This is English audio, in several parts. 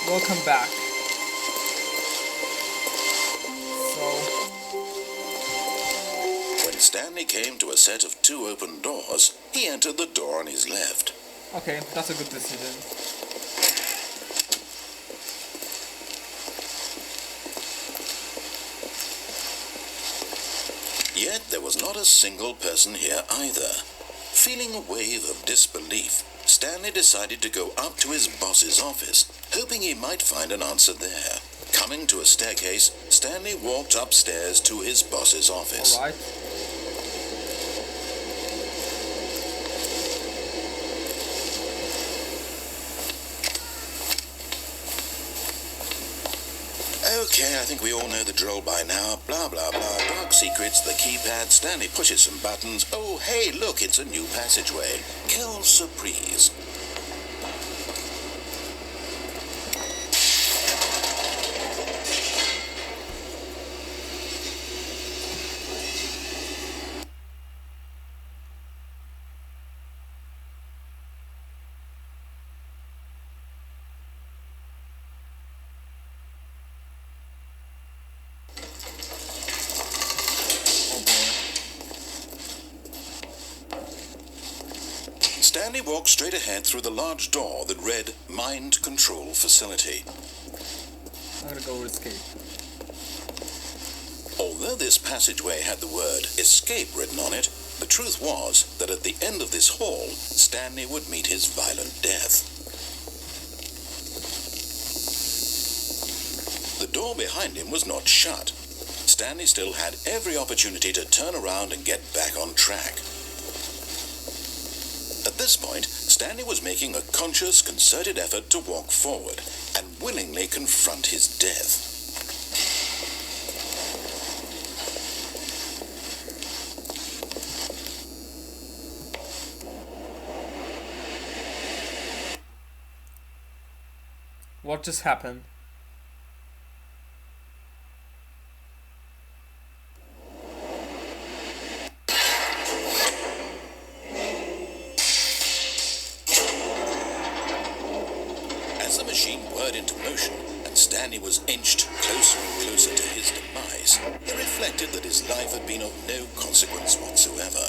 Welcome back. So, When Stanley came to a set of two open doors, he entered the door on his left. okay, that's a good decision. Yet there was not a single person here either. Feeling a wave of disbelief, Stanley decided to go up to his boss's office, hoping he might find an answer there. Coming to a staircase, Stanley walked upstairs to his boss's office. Alright. Okay, I think we all know the drill by now. Blah, blah, blah. Dark secrets, the keypad. Stanley pushes some buttons. Oh, hey, look, it's a new passageway. Quelle surprise. Stanley walked straight ahead through the large door that read Mind Control Facility. I'm gonna go escape. Although this passageway had the word escape written on it, the truth was that at the end of this hall, Stanley would meet his violent death. The door behind him was not shut. Stanley still had every opportunity to turn around and get back on track. At this point, Stanley was making a conscious, concerted effort to walk forward and willingly confront his death. What just happened? As the machine whirred into motion and Stanley was inched closer and closer to his demise, he reflected that his life had been of no consequence whatsoever.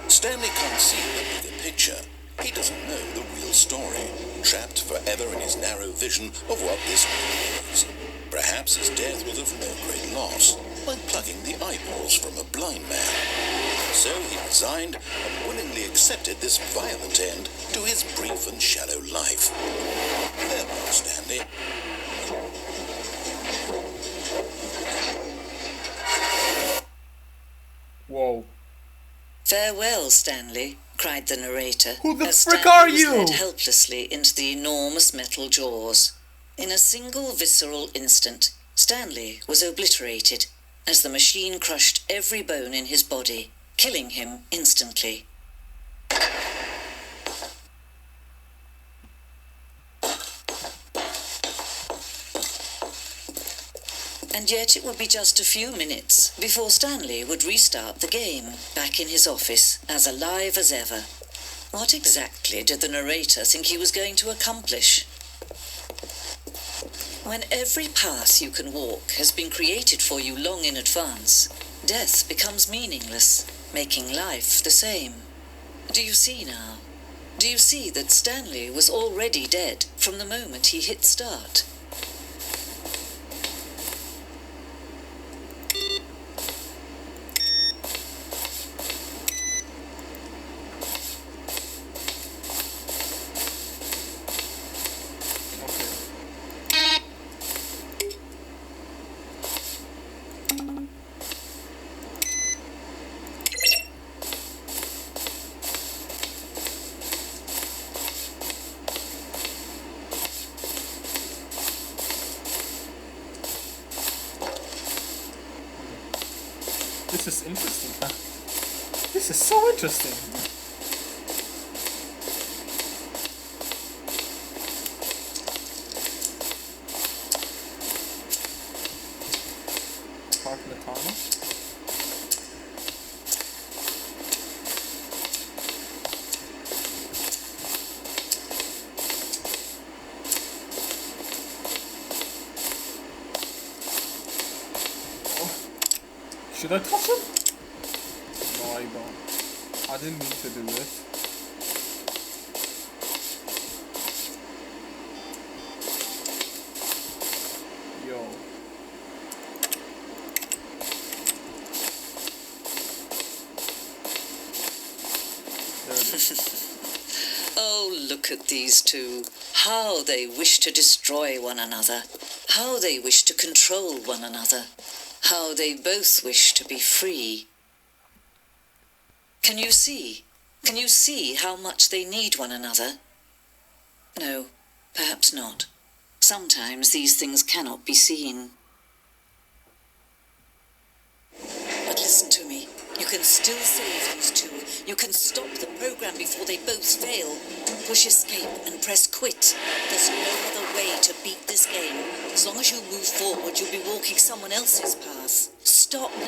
Stanley can't see the bigger picture. He doesn't know the real story, trapped forever in his narrow vision of what this world is. Perhaps his death was of no great loss, like plucking the eyeballs from a blind man. So he resigned and willingly accepted this violent end to his brief and shallow life. Farewell, Stanley. Whoa. "Farewell, Stanley," cried the narrator. Who the as frick Stanley are was you? led helplessly into the enormous metal jaws. In a single visceral instant, Stanley was obliterated as the machine crushed every bone in his body, killing him instantly. And yet it would be just a few minutes before Stanley would restart the game, back in his office, as alive as ever. What exactly did the narrator think he was going to accomplish? When every path you can walk has been created for you long in advance, death becomes meaningless, making life the same. Do you see now? Do you see that Stanley was already dead from the moment he hit start? This is interesting. This is so interesting. Park in the tunnel. Should I touch him? No, I don't. I didn't mean to do it. Yo. There it is. Oh, look at these two. How they wish to destroy one another. How they wish to control one another. How they both wish to be free. Can you see? Can you see how much they need one another? No, perhaps not. Sometimes these things cannot be seen. But listen to me. You can still save these two. You can stop the program before they both fail. Push escape and press quit. There's no other way to beat this game. As long as you move forward, you'll be walking someone else's path. Stop now.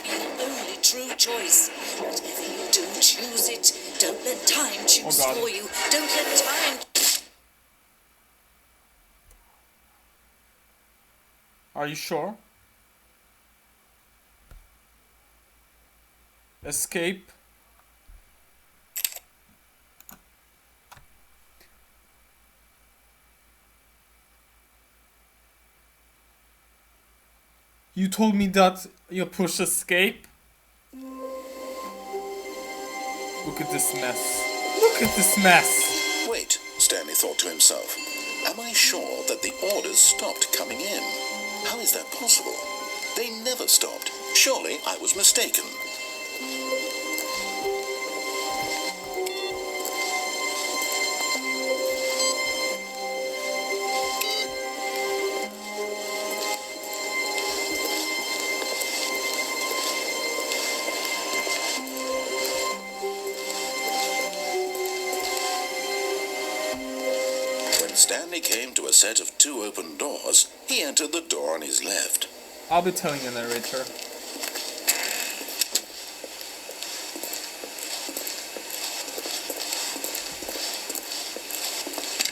It'll be your only true choice. Whatever you do, choose it. Don't let time choose for you. Don't let time... Are you sure? Escape. You told me that you push escape. Look at this mess. Look at this mess. Wait, Stanley thought to himself. Am I sure that the orders stopped coming in? How is that possible? They never stopped. Surely I was mistaken. Stanley came to a set of 2 open doors. He entered the door on his left. I'll be telling the narrator.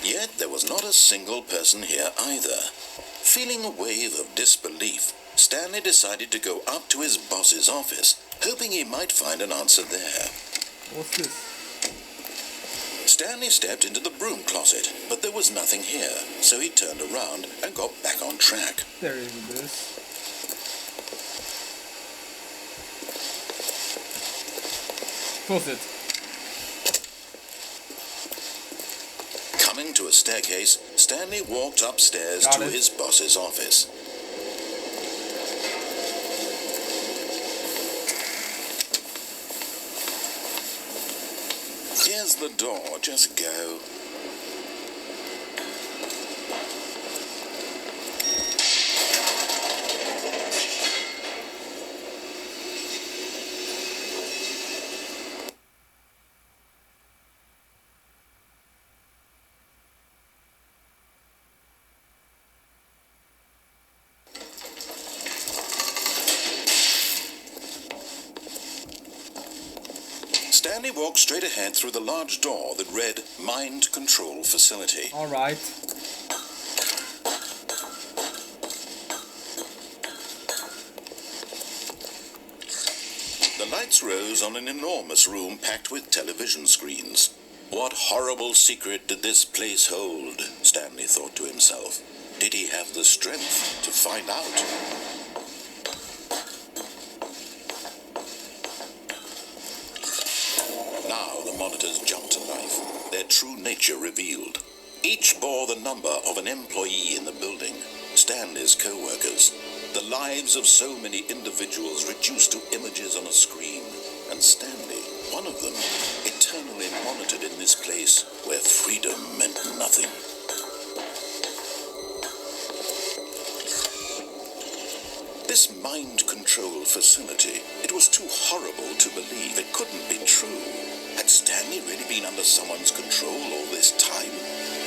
Yet there was not a single person here either. Feeling a wave of disbelief, Stanley decided to go up to his boss's office, hoping he might find an answer there. What's this? Stanley stepped into the broom closet, but there was nothing here, so he turned around and got back on track. There it is. Close it. Coming to a staircase, Stanley walked upstairs to his boss's office. Here's the door, just go. Stanley walked straight ahead through the large door that read Mind Control Facility. All right. The lights rose on an enormous room packed with television screens. What horrible secret did this place hold? Stanley thought to himself. Did he have the strength to find out? Now the monitors jumped to life, their true nature revealed. Each bore the number of an employee in the building, Stanley's co-workers. The lives of so many individuals reduced to images on a screen, and Stanley, one of them, eternally monitored in this place where freedom meant nothing. This mind control facility, it was too horrible to believe. It couldn't be true. Had Stanley really been under someone's control all this time?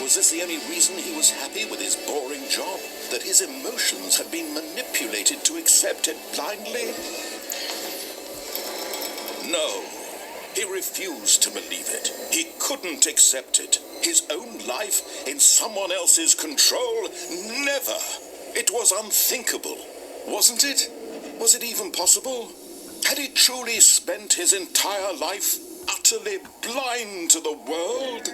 Was this the only reason he was happy with his boring job? That his emotions had been manipulated to accept it blindly? No. He refused to believe it. He couldn't accept it. His own life in someone else's control? Never. It was unthinkable, wasn't it? Was it even possible? Had he truly spent his entire life utterly blind to the world?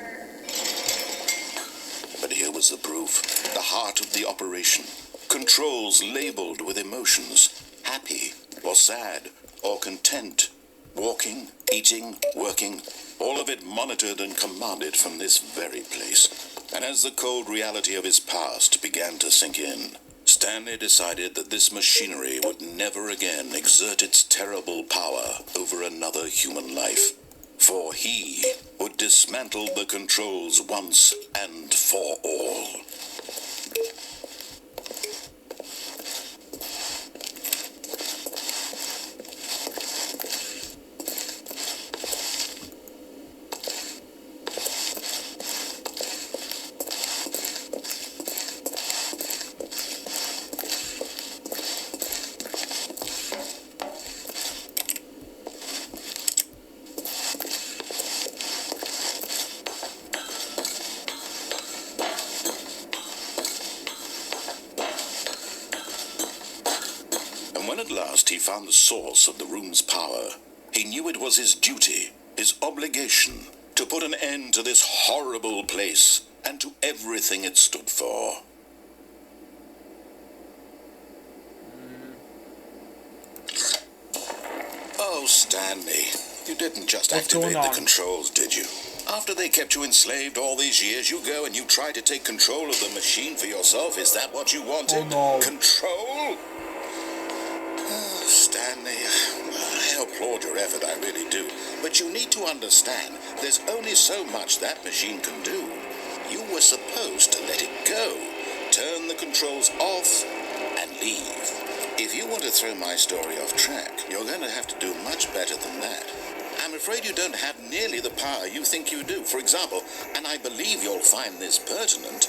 But here was the proof. The heart of the operation. Controls labeled with emotions. Happy or sad or content. Walking, eating, working. All of it monitored and commanded from this very place. And as the cold reality of his past began to sink in, Stanley decided that this machinery would never again exert its terrible power over another human life. For he would dismantle the controls once and for all. When at last he found the source of the room's power, he knew it was his duty, his obligation, to put an end to this horrible place and to everything it stood for. Oh, Stanley, you didn't just activate the controls, did you? After they kept you enslaved all these years, you go and you try to take control of the machine for yourself. Is that what you wanted? Oh, no. Control? Stanley, I applaud your effort, I really do. But you need to understand, there's only so much that machine can do. You were supposed to let it go, turn the controls off, and leave. If you want to throw my story off track, you're going to have to do much better than that. I'm afraid you don't have nearly the power you think you do. For example, and I believe you'll find this pertinent,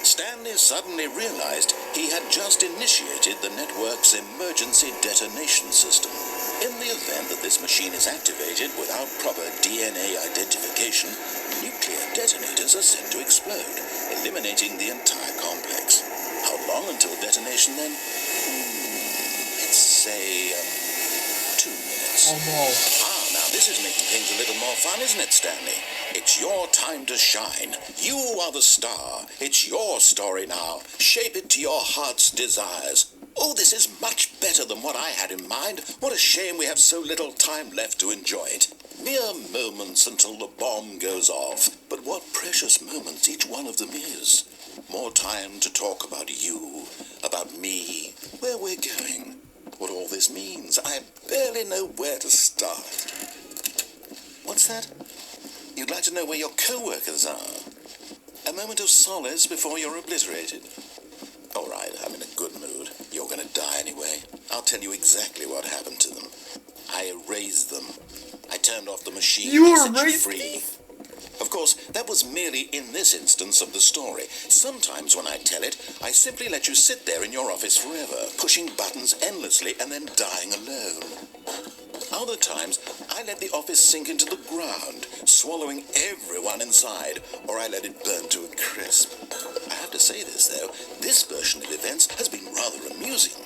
Stanley suddenly realized he had just initiated the network's emergency detonation system. In the event that this machine is activated without proper DNA identification, nuclear detonators are set to explode, eliminating the entire complex. How long until detonation then? Let's say 2 minutes. Oh no. Now this is making things a little more fun, isn't it, Stanley? It's your time to shine. You are the star. It's your story now. Shape it to your heart's desires. Oh, this is much better than what I had in mind. What a shame we have so little time left to enjoy it. Mere moments until the bomb goes off. But what precious moments each one of them is. More time to talk about you, about me, where we're going, what all this means. I barely know where to start. What's that? You'd like to know where your co-workers are? A moment of solace before you're obliterated. All right, I'm in a good mood. You're going to die anyway. I'll tell you exactly what happened to them. I erased them. I turned off the machine. You and set erased free. Of course, that was merely in this instance of the story. Sometimes when I tell it, I simply let you sit there in your office forever, pushing buttons endlessly and then dying alone. Other times, I let the office sink into the ground, swallowing everyone inside, or I let it burn to a crisp. I have to say this, though, this version of events has been rather amusing.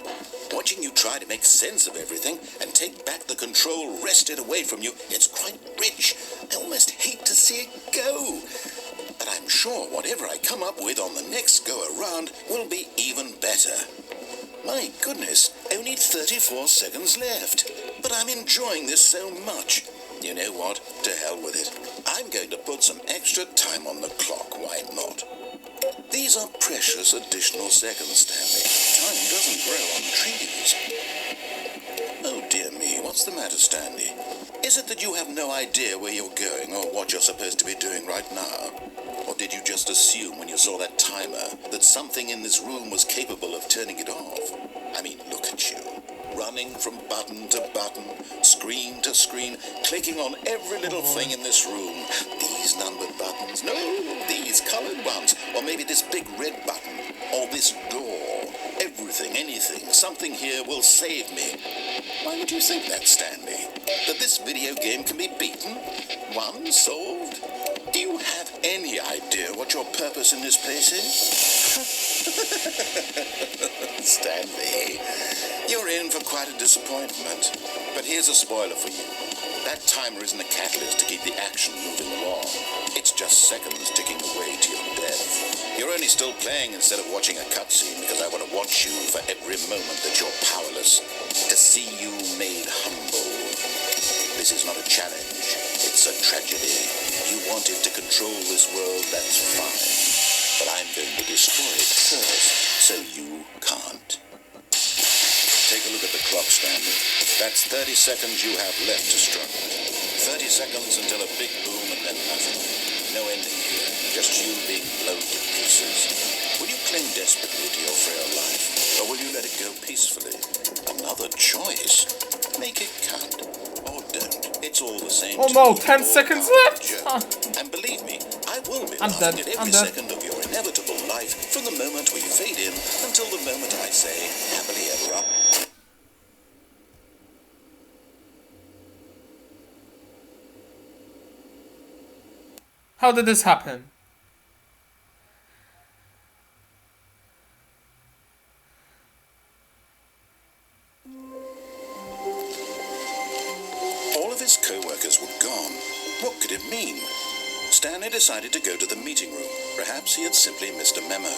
Watching you try to make sense of everything and take back the control wrested away from you, it's quite rich. I almost hate to see it go. But I'm sure whatever I come up with on the next go-around will be even better. My goodness, only 34 seconds left. But I'm enjoying this so much. You know what? To hell with it. I'm going to put some extra time on the clock, why not? These are precious additional seconds, Stanley. Time doesn't grow on trees. Oh dear me, what's the matter, Stanley? Is it that you have no idea where you're going or what you're supposed to be doing right now? Or did you just assume when you saw that timer that something in this room was capable of turning it off? I mean, look at you. Running from button to button, screen to screen, clicking on every little thing in this room. These numbered buttons, no, these colored ones, or maybe this big red button, or this door. Everything, anything, something here will save me. Why would you think that, Stanley? That this video game can be beaten? Won? Solved? Do you have any idea what your purpose in this place is? Stanley, you're in for quite a disappointment. But here's a spoiler for you. That timer isn't a catalyst to keep the action moving along. It's just seconds ticking away to your death. You're only still playing instead of watching a cutscene because I want to watch you for every moment that you're powerless. To see you made humble. This is not a challenge. It's a tragedy. You wanted to control this world, that's fine. But I'm going to destroy it first, so you can't. Take a look at the clock, Stanley. That's 30 seconds you have left to struggle. 30 seconds until a big boom and then nothing. No ending here, just you being blown to pieces. Will you cling desperately to your frail life, or will you let it go peacefully? Another choice. Make it count, or don't. It's all the same. Oh no, 10 seconds left! And believe me, I will be I'm laughing dead. at I'm every dead. second of your inevitable life from the moment we fade in until the moment I say happily ever up. How did this happen? All of his co-workers were gone. What could it mean? Stanley decided to go to the meeting room. Perhaps he had simply missed a memo.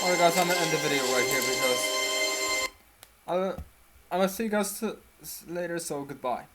Alright guys, I'm gonna end the video right here because I'm gonna see you guys later, so goodbye.